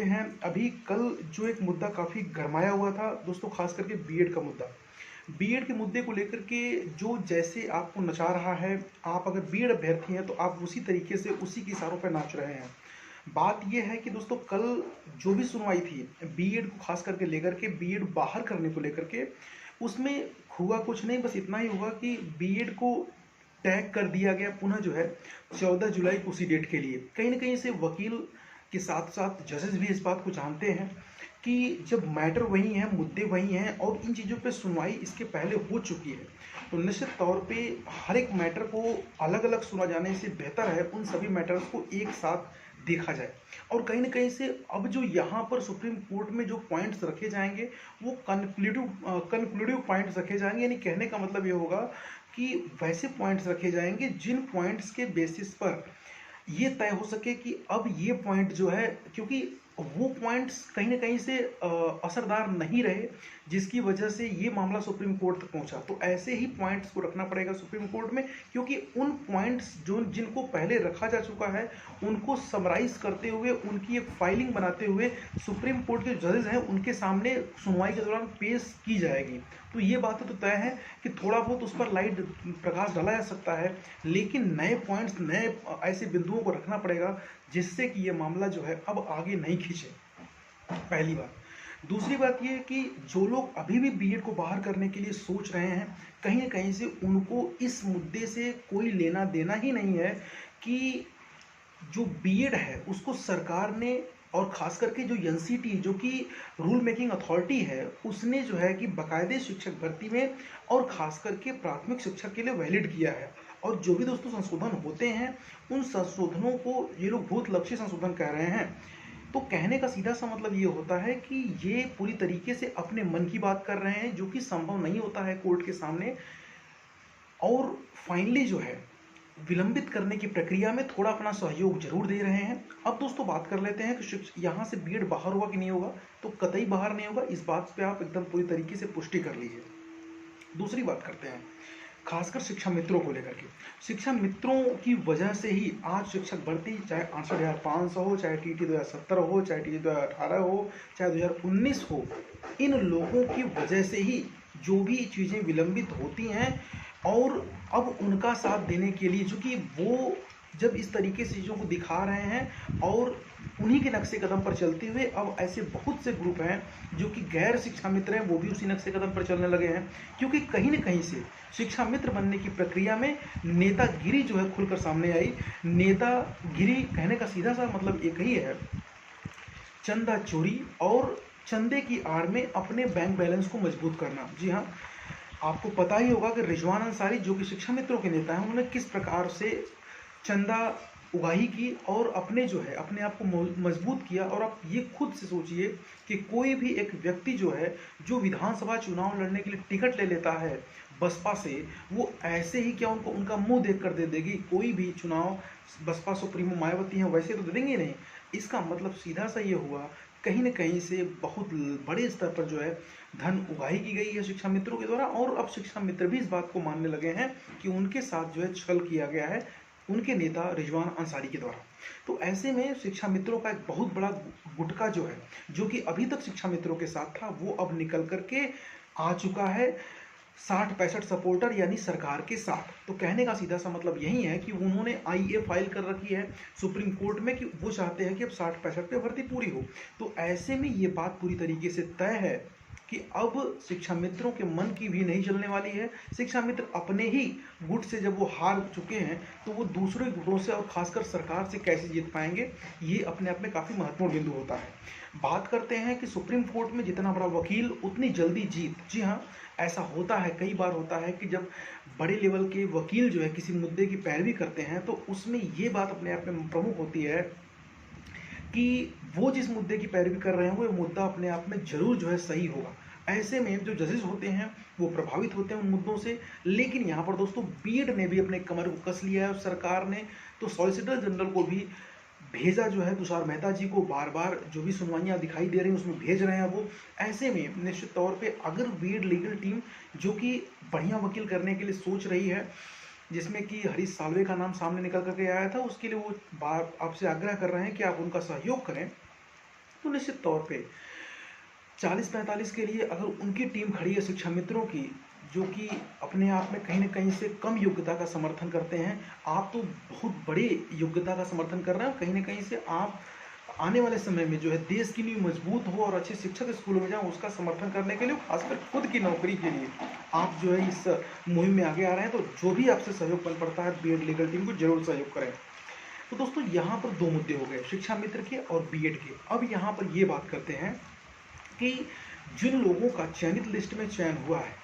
करते हैं। अभी कल जो एक मुद्दा काफ़ी गरमाया हुआ था दोस्तों, खास करके बीएड का मुद्दा। बीएड के मुद्दे को लेकर के जो जैसे आपको नचा रहा है, आप अगर बीएड अभ्यर्थी हैं तो आप उसी तरीके से उसी के इशारों पर नाच रहे हैं। बात यह है कि दोस्तों कल जो भी सुनवाई थी बीएड को खास करके लेकर के, बीएड बाहर करने को लेकर के, उसमें हुआ कुछ नहीं, बस इतना ही हुआ कि बीएड को टैग कर दिया गया पुनः जो है 14 जुलाई को उसी डेट के लिए। कहीं ना कहीं से वकील के साथ साथ जजेस भी इस बात को जानते हैं कि जब मैटर वही है, मुद्दे वही हैं और इन चीज़ों पे सुनवाई इसके पहले हो चुकी है, तो निश्चित तौर पे हर एक मैटर को अलग अलग सुना जाने से बेहतर है उन सभी मैटर्स को एक साथ देखा जाए। और कहीं ना कहीं से अब जो यहाँ पर सुप्रीम कोर्ट में जो पॉइंट्स रखे जाएंगे वो कंक्लूडिव पॉइंट्स रखे जाएंगे, यानी कहने का मतलब ये होगा कि वैसे पॉइंट्स रखे जाएंगे जिन पॉइंट्स के बेसिस पर ये तय हो सके कि अब ये पॉइंट जो है, क्योंकि वो पॉइंट्स कहीं ना कहीं से असरदार नहीं रहे जिसकी वजह से ये मामला सुप्रीम कोर्ट तक पहुंचा, तो ऐसे ही पॉइंट्स को रखना पड़ेगा सुप्रीम कोर्ट में, क्योंकि उन पॉइंट्स जो जिनको पहले रखा जा चुका है उनको समराइज करते हुए, उनकी एक फाइलिंग बनाते हुए सुप्रीम कोर्ट के जजेस हैं उनके सामने सुनवाई के दौरान पेश की जाएगी। तो ये बातें तो तय है कि थोड़ा बहुत उस पर लाइट प्रकाश डाला जा सकता है, लेकिन नए पॉइंट्स, नए ऐसे बिंदुओं को रखना पड़ेगा जिससे कि ये मामला जो है अब आगे नहीं खींचे, पहली बात। दूसरी बात ये है कि जो लोग अभी भी बीएड को बाहर करने के लिए सोच रहे हैं, कहीं ना कहीं से उनको इस मुद्दे से कोई लेना देना ही नहीं है कि जो बीएड है उसको सरकार ने, और खास करके जो एनसीटी जो कि रूल मेकिंग अथॉरिटी है, उसने जो है कि बाकायदे शिक्षक भर्ती में और खास करके प्राथमिक शिक्षक के लिए वैलिड किया है। और जो भी दोस्तों संशोधन होते हैं उन संशोधनों को ये लोग बहुत लक्ष्य संशोधन कह रहे हैं। तो कहने का सीधा सा मतलब ये होता है कि ये पूरी तरीके से अपने मन की बात कर रहे हैं, जो कि संभव नहीं होता है कोर्ट के सामने। और फाइनली जो है विलंबित करने की प्रक्रिया में थोड़ा अपना सहयोग जरूर दे रहे हैं। अब दोस्तों बात कर लेते हैं कि यहाँ से बीएड बाहर होगा कि नहीं होगा, तो कतई बाहर नहीं होगा, इस बात पे आप एकदम पूरी तरीके से पुष्टि कर लीजिए। दूसरी बात करते हैं खासकर शिक्षा मित्रों को लेकर के। शिक्षा मित्रों की वजह से ही आज शिक्षक भर्ती, चाहे 68,500 हो, चाहे टीटी 2070 हो, चाहे टीटी 2018 हो, चाहे 2019 हो, इन लोगों की वजह से ही जो भी चीज़ें विलंबित होती हैं, और अब उनका साथ देने के लिए, चूँकि वो जब इस तरीके से चीज़ों को दिखा रहे हैं और उन्हीं के नक्शे कदम पर चलते हुए अब ऐसे बहुत से ग्रुप हैं जो कि गैर शिक्षा मित्र हैं, वो भी उसी नक्शे कदम पर चलने लगे हैं। क्योंकि कहीं न कहीं से शिक्षा मित्र बनने की प्रक्रिया में नेतागिरी जो है खुलकर सामने आई। नेतागिरी कहने का सीधा सा मतलब एक ही है, चंदा चोरी और चंदे की आड़ में अपने बैंक बैलेंस को मजबूत करना। जी हाँ, आपको पता ही होगा कि रिजवान अंसारी जो कि शिक्षा मित्रों के नेता हैं, उन्होंने किस प्रकार से चंदा उगाही की और अपने जो है अपने आप को मजबूत किया। और आप ये खुद से सोचिए कि कोई भी एक व्यक्ति जो है, जो विधानसभा चुनाव लड़ने के लिए टिकट ले लेता है बसपा से, वो ऐसे ही क्या उनको उनका मुंह देख कर दे देगी? कोई भी चुनाव बसपा सुप्रीमो मायावती हैं वैसे तो दे देंगे नहीं। इसका मतलब सीधा सा ये हुआ, कहीं न कहीं से बहुत बड़े स्तर पर जो है धन उगाही की गई है शिक्षा मित्रों के द्वारा। और अब शिक्षा मित्र भी इस बात को मानने लगे हैं कि उनके साथ जो है छल किया गया है उनके नेता रिजवान अंसारी के द्वारा। तो ऐसे में शिक्षा मित्रों का एक बहुत बड़ा गुटका जो है, जो कि अभी तक शिक्षा मित्रों के साथ था, वो अब निकल करके आ चुका है 60-65 सपोर्टर यानी सरकार के साथ। तो कहने का सीधा सा मतलब यही है कि उन्होंने आईए फाइल कर रखी है सुप्रीम कोर्ट में कि वो चाहते हैं कि अब 60-65 पे भर्ती पूरी हो। तो ऐसे में ये बात पूरी तरीके से तय है कि अब शिक्षा मित्रों के मन की भी नहीं चलने वाली है। शिक्षा मित्र अपने ही गुट से जब वो हार चुके हैं तो वो दूसरे गुटों से और खासकर सरकार से कैसे जीत पाएंगे, ये अपने आप में काफ़ी महत्वपूर्ण बिंदु होता है। बात करते हैं कि सुप्रीम कोर्ट में जितना बड़ा वकील उतनी जल्दी जीत। जी हाँ, ऐसा होता है, कई बार होता है कि जब बड़े लेवल के वकील जो है किसी मुद्दे की पैरवी करते हैं तो उसमें ये बात अपने आप में प्रमुख होती है कि वो जिस मुद्दे की पैरवी कर रहे हैं वो मुद्दा अपने आप में जरूर जो है सही होगा। ऐसे में जो जजेस होते हैं वो प्रभावित होते हैं उन मुद्दों से। लेकिन यहाँ पर दोस्तों बीएड ने भी अपने कमर को कस लिया है, सरकार ने तो सॉलिसिटर जनरल को भी भेजा जो है, तुषार मेहता जी को बार बार जो भी सुनवाइयाँ दिखाई दे रही हैं उसमें भेज रहे हैं वो। ऐसे में निश्चित तौर पे अगर बीएड लीगल टीम जो कि बढ़िया वकील करने के लिए सोच रही है, जिसमें कि हरीश साल्वे का नाम सामने निकल करके आया था, उसके लिए वो बार आपसे आग्रह कर रहे हैं कि आप उनका सहयोग करें। तो निश्चित तौर पे 40-45 के लिए अगर उनकी टीम खड़ी है शिक्षा मित्रों की, जो कि अपने आप में कहीं न कहीं से कम योग्यता का समर्थन करते हैं, आप तो बहुत बड़े योग्यता का समर्थन कर रहे हैं और कहीं न कहीं से आप आने वाले समय में जो है देश की नींव मजबूत हो और अच्छे शिक्षक स्कूलों में जाएँ, उसका समर्थन करने के लिए, खासकर खुद की नौकरी के लिए आप जो है इस मुहिम में आगे आ रहे हैं। तो जो भी आपसे सहयोग बन पड़ता है बीएड लीगल टीम को ज़रूर सहयोग करें। तो दोस्तों यहाँ पर 2 मुद्दे हो गए, शिक्षा मित्र के और बीएड के। अब यहाँ पर ये बात करते हैं कि जिन लोगों का चयनित लिस्ट में चयन हुआ है,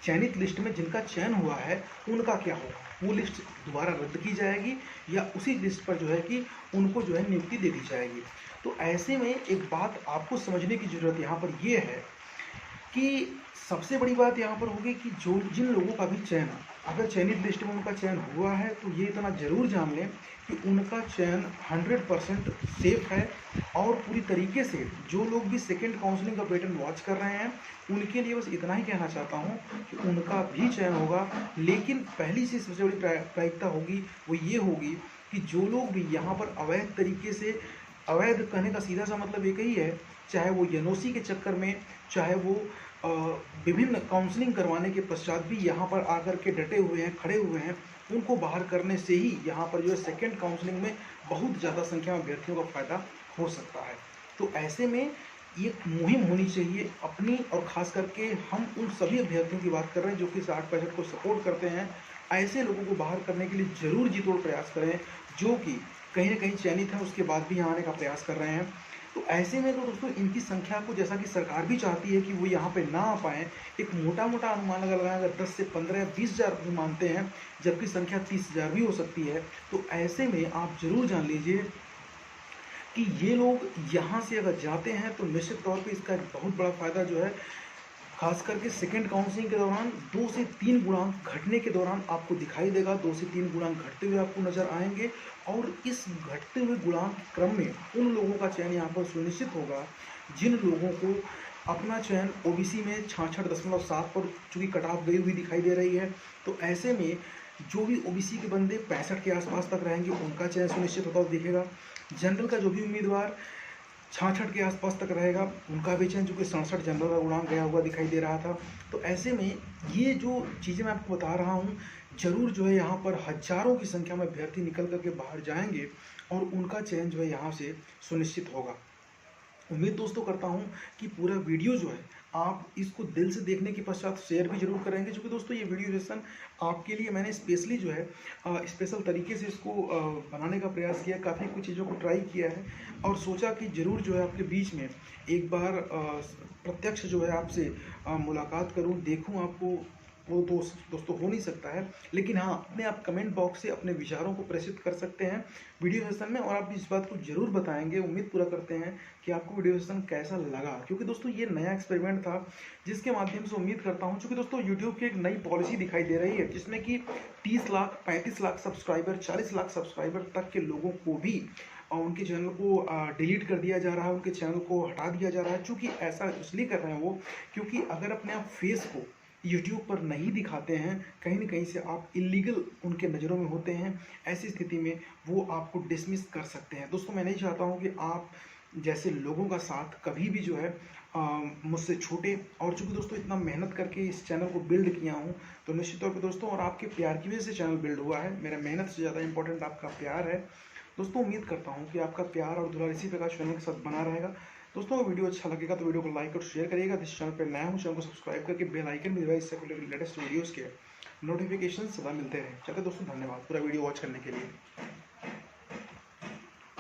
चयनित लिस्ट में जिनका चयन हुआ है, उनका क्या होगा? वो लिस्ट दोबारा रद्द की जाएगी या उसी लिस्ट पर जो है कि उनको जो है नियुक्ति दे दी जाएगी? तो ऐसे में एक बात आपको समझने की ज़रूरत यहाँ पर ये है कि सबसे बड़ी बात यहाँ पर होगी कि जो जिन लोगों का भी चयन, अगर चयनित लिस्ट में उनका चयन हुआ है तो ये इतना ज़रूर जान लें कि उनका चयन 100% सेफ है। और पूरी तरीके से जो लोग भी सेकंड काउंसलिंग का पैटर्न वॉच कर रहे हैं, उनके लिए बस इतना ही कहना चाहता हूँ कि उनका भी चयन होगा। लेकिन पहली चीज़ सबसे बड़ी प्रायिकता होगी वो ये होगी कि जो लोग भी यहाँ पर अवैध तरीके से, अवैध कहने का सीधा सा मतलब एक ही है, चाहे वो एनओसी के चक्कर में, चाहे वो विभिन्न काउंसलिंग करवाने के पश्चात भी यहाँ पर आकर के डटे हुए हैं, खड़े हुए हैं, उनको बाहर करने से ही यहाँ पर जो है सेकेंड काउंसलिंग में बहुत ज़्यादा संख्या में अभ्यर्थियों का फ़ायदा हो सकता है। तो ऐसे में एक मुहिम होनी चाहिए अपनी, और ख़ास करके हम उन सभी अभ्यर्थियों की बात कर रहे हैं जो कि 60-65 को सपोर्ट करते हैं। ऐसे लोगों को बाहर करने के लिए ज़रूर जी तोड़ प्रयास करें, जो कि कहीं न कहीं चयनित हैं, उसके बाद भी यहाँ आने का प्रयास कर रहे हैं। तो ऐसे में तो दोस्तों इनकी संख्या को, जैसा कि सरकार भी चाहती है कि वो यहाँ पे ना आ पाएँ, एक मोटा-मोटा अनुमान अगर लगाएँ, अगर 10 से 15 या 20,000 भी मानते हैं, जबकि संख्या 30,000 भी हो सकती है। तो ऐसे में आप ज़रूर जान लीजिए कि ये लोग यहाँ से अगर जाते हैं तो निश्चित तौर पे इसका एक बहुत बड़ा फ़ायदा जो है, खास करके सेकंड काउंसलिंग के दौरान 2 से 3 गुणांक घटने के दौरान आपको दिखाई देगा। 2 से 3 गुणांक घटते हुए आपको नज़र आएँगे और इस घटते हुए गुणांक के क्रम में उन लोगों का चयन यहाँ पर सुनिश्चित होगा, जिन लोगों को अपना चयन ओबीसी में 66.7 पर चूँकि कट ऑफ गई हुई दिखाई दे रही है। तो ऐसे में जो भी ओबीसी के बंदे 65 के आसपास तक रहेंगे, उनका चयन सुनिश्चित होता हुआ दिखेगा। जनरल का जो भी उम्मीदवार 66 के आसपास तक रहेगा, उनका भी चयन, चूँकि 67 जनरल का गुणांक गया हुआ दिखाई दे रहा था। तो ऐसे में ये जो चीज़ें मैं आपको बता रहा हूँ, ज़रूर जो है यहाँ पर हज़ारों की संख्या में अभ्यर्थी निकल कर के बाहर जाएंगे और उनका चयन जो है यहाँ से सुनिश्चित होगा। उम्मीद दोस्तों करता हूँ कि पूरा वीडियो जो है आप इसको दिल से देखने के पश्चात शेयर भी जरूर करेंगे, क्योंकि दोस्तों ये वीडियो सेशन आपके लिए मैंने स्पेशली जो है स्पेशल तरीके से इसको बनाने का प्रयास किया, काफ़ी कुछ चीज़ों को ट्राई किया है और सोचा कि ज़रूर जो है आपके बीच में एक बार प्रत्यक्ष जो है आपसे मुलाकात करूँ, देखूँ आपको। वो तो दोस्तों हो नहीं सकता है, लेकिन हाँ, अपने आप कमेंट बॉक्स से अपने विचारों को प्रेषित कर सकते हैं वीडियो सेशन में, और आप इस बात को जरूर बताएंगे। उम्मीद पूरा करते हैं कि आपको वीडियो सेशन कैसा लगा, क्योंकि दोस्तों ये नया एक्सपेरिमेंट था जिसके माध्यम से उम्मीद करता हूँ, क्योंकि दोस्तों यूट्यूब की एक नई पॉलिसी दिखाई दे रही है जिसमें कि 30 लाख 35 लाख सब्सक्राइबर, 40 लाख सब्सक्राइबर तक के लोगों को भी उनके चैनल को डिलीट कर दिया जा रहा है, उनके चैनल को हटा दिया जा रहा है। चूँकि ऐसा इसलिए कर रहे हैं वो, क्योंकि अगर अपने आप फेस को यूट्यूब पर नहीं दिखाते हैं, कहीं न कहीं से आप इलीगल उनके नज़रों में होते हैं। ऐसी स्थिति में वो आपको डिसमिस कर सकते हैं। दोस्तों मैं नहीं चाहता हूँ कि आप जैसे लोगों का साथ कभी भी जो है मुझसे छूटे, और चूँकि दोस्तों इतना मेहनत करके इस चैनल को बिल्ड किया हूँ, तो निश्चित तौर पर दोस्तों, और आपके प्यार की वजह से चैनल बिल्ड हुआ है। मेरा मेहनत से ज़्यादा इंपॉर्टेंट आपका प्यार है दोस्तों। उम्मीद करता हूँ कि आपका प्यार और दुलार इसी प्रकार चैनल के साथ बना रहेगा। दोस्तों वीडियो अच्छा लगेगा तो वीडियो को लाइक और शेयर करिएगा। जिस चैनल पर नया हूँ, चैनल को सब्सक्राइब करके बेल आइकन भी दबाइए, इससे लेटेस्ट वीडियोज़ के नोटिफिकेशन सदा मिलते रहे। चलिए दोस्तों, धन्यवाद पूरा वीडियो वॉच करने के लिए।